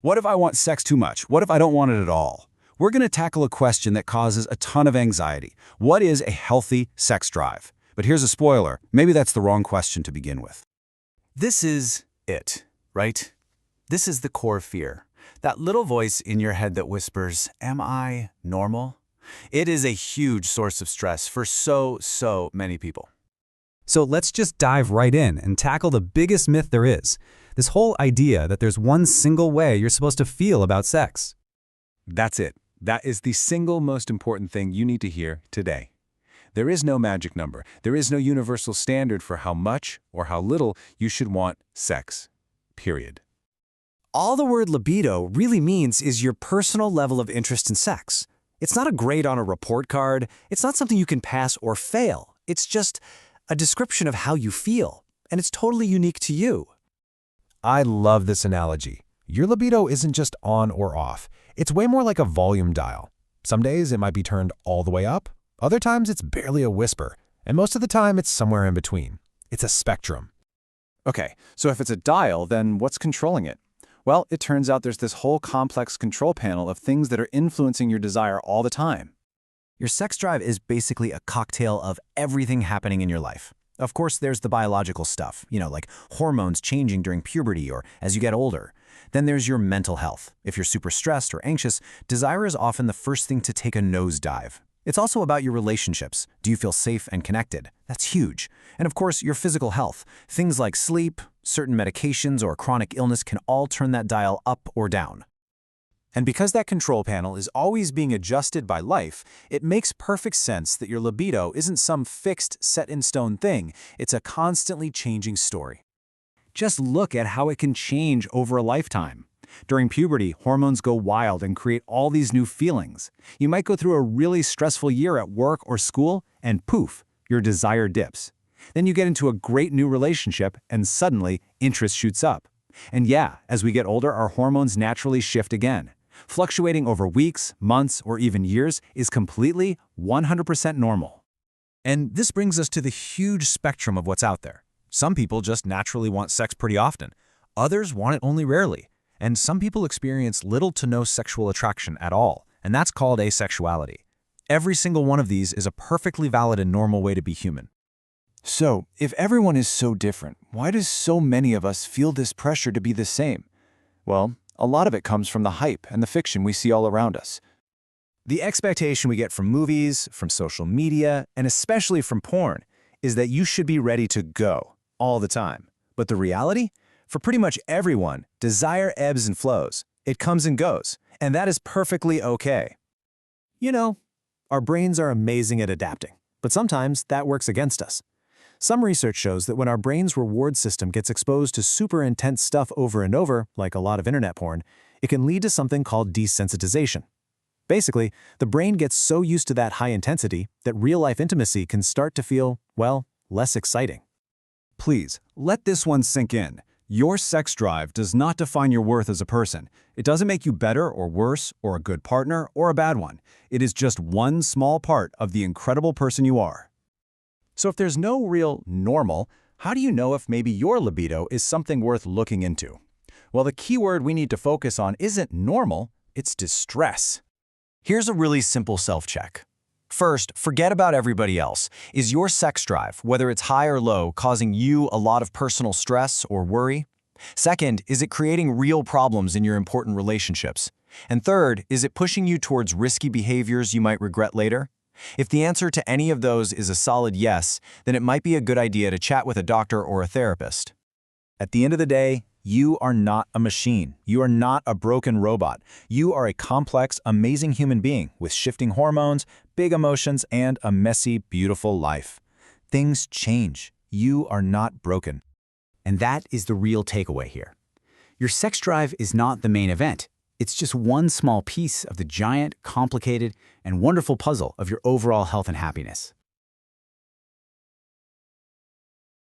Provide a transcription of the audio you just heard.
What if I want sex too much? What if I don't want it at all? We're going to tackle a question that causes a ton of anxiety. What is a healthy sex drive? But here's a spoiler. Maybe that's the wrong question to begin with. This is it, right? This is the core fear. That little voice in your head that whispers, "Am I normal?" It is a huge source of stress for so many people. So let's just dive right in and tackle the biggest myth there is. This whole idea that there's one single way you're supposed to feel about sex. That's it. That is the single most important thing you need to hear today. There is no magic number. There is no universal standard for how much or how little you should want sex. Period. All the word libido really means is your personal level of interest in sex. It's not a grade on a report card. It's not something you can pass or fail. It's just a description of how you feel, and it's totally unique to you. I love this analogy. Your libido isn't just on or off. It's way more like a volume dial. Some days it might be turned all the way up. Other times it's barely a whisper. And most of the time it's somewhere in between. It's a spectrum. Okay, so if it's a dial, then what's controlling it? Well, it turns out there's this whole complex control panel of things that are influencing your desire all the time. Your sex drive is basically a cocktail of everything happening in your life. Of course, there's the biological stuff, like hormones changing during puberty or as you get older. Then there's your mental health. If you're super stressed or anxious, desire is often the first thing to take a nosedive. It's also about your relationships. Do you feel safe and connected? That's huge. And of course, your physical health. Things like sleep, certain medications, or chronic illness can all turn that dial up or down. And because that control panel is always being adjusted by life, it makes perfect sense that your libido isn't some fixed, set-in-stone thing. It's a constantly changing story. Just look at how it can change over a lifetime. During puberty, hormones go wild and create all these new feelings. You might go through a really stressful year at work or school, and poof, your desire dips. Then you get into a great new relationship, and suddenly, interest shoots up. And yeah, as we get older, our hormones naturally shift again. Fluctuating over weeks, months, or even years is completely 100% normal. And this brings us to the huge spectrum of what's out there. Some people just naturally want sex pretty often. Others want it only rarely. And some people experience little to no sexual attraction at all, and that's called asexuality. Every single one of these is a perfectly valid and normal way to be human. So, if everyone is so different, why do so many of us feel this pressure to be the same? Well, a lot of it comes from the hype and the fiction we see all around us. The expectation we get from movies, from social media, and especially from porn is that you should be ready to go all the time. But the reality? For pretty much everyone, desire ebbs and flows. It comes and goes, and that is perfectly okay. Our brains are amazing at adapting, but sometimes that works against us. Some research shows that when our brain's reward system gets exposed to super intense stuff over and over, like a lot of internet porn, it can lead to something called desensitization. Basically, the brain gets so used to that high intensity that real-life intimacy can start to feel, less exciting. Please, let this one sink in. Your sex drive does not define your worth as a person. It doesn't make you better or worse, or a good partner, or a bad one. It is just one small part of the incredible person you are. So if there's no real normal, how do you know if maybe your libido is something worth looking into? Well, the key word we need to focus on isn't normal, it's distress. Here's a really simple self-check. First, forget about everybody else. Is your sex drive, whether it's high or low, causing you a lot of personal stress or worry? Second, is it creating real problems in your important relationships? And third, is it pushing you towards risky behaviors you might regret later? If the answer to any of those is a solid yes, then it might be a good idea to chat with a doctor or a therapist. At the end of the day, you are not a machine. You are not a broken robot. You are a complex, amazing human being with shifting hormones, big emotions, and a messy, beautiful life. Things change. You are not broken. And that is the real takeaway here. Your sex drive is not the main event. It's just one small piece of the giant, complicated, and wonderful puzzle of your overall health and happiness.